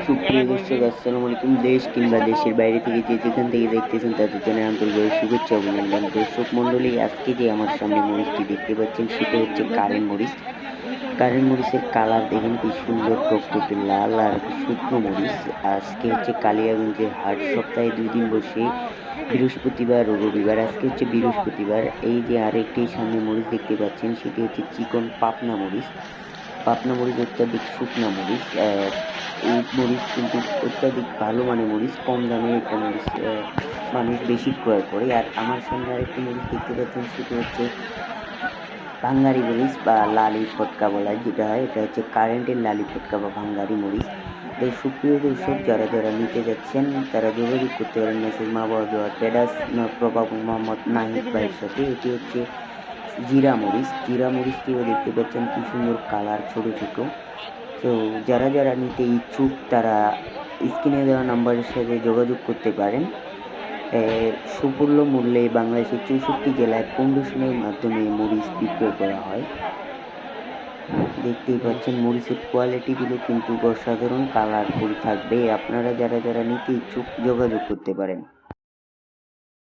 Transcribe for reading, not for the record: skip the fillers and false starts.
সুপ্রিয় দর্শক, আসসালামু আলাইকুম। দেশ কিংবা দেশের বাইরে থেকে যে যেখান থেকে দেখতেছেন তাদের জন্য আন্তরিক শুভেচ্ছা অভিনন্দন। দর্শক মণ্ডলী, আজকে যে আমার সামনে মরিচটি দেখতে পাচ্ছেন সেটা হচ্ছে কারেন্ট মরিচ। কারেন্ট মরিচের কালার দেখেন কি সুন্দর, টকটকে লাল আর শুকনো মরিচ। আজকে হচ্ছে কালিয়াগঞ্জের হাট, সপ্তাহে 2 দিন বসে, বৃহস্পতিবার ও রবিবার। আজকে হচ্ছে বৃহস্পতিবার। এই যে আরেকটি সামনে মরিচ দেখতে পাচ্ছেন সেটি হচ্ছে চিকন পাবনা মরিচ। পাবনা মরিচ অত্যাধিক শুকনা মরিচ। এই মরিচ কিন্তু অত্যাধিক ভালো মানের মরিচ, কম দামে একটা মরিচ মানুষ বেশি ক্রয় করে। আর আমার সামনে আরেকটি মরিচ দেখতে পাচ্ছেন সেটা হচ্ছে ভাঙ্গারি মরিচ বা লালি ফটকা বলা যেটা হয়, এটা হচ্ছে কারেন্টের লালি ফটকা বা ভাঙ্গারি মরিচ। তো সুপ্রিয় দর্শক, যারা যারা নিতে যাচ্ছেন তারা যোগাযোগ করতে পারেন মেসেজ মা বাবা ট্রেডার্স প্রভাব মোহাম্মদ নাহিদ ভাইয়ের সাথে। এটি হচ্ছে জিরা মরিচ। জিরা মরিচটিও দেখতে পাচ্ছেন কি সুন্দর কালার, ছোট ছোট। তো যারা যারা নিতে ইচ্ছুক তারা স্ক্রিনে দেওয়া নাম্বারের সাথে যোগাযোগ করতে পারেন। সুমূল্য মূল্যে বাংলাদেশের 64 জেলায় কন্ডিশনের মাধ্যমে মরিচ বিক্রয় করা হয়। দেখতেই পাচ্ছেন মরিচের কোয়ালিটিগুলো কিন্তু অসাধারণ, কালারফুল থাকবে। আপনারা যারা যারা নিতে ইচ্ছুক যোগাযোগ করতে পারেন।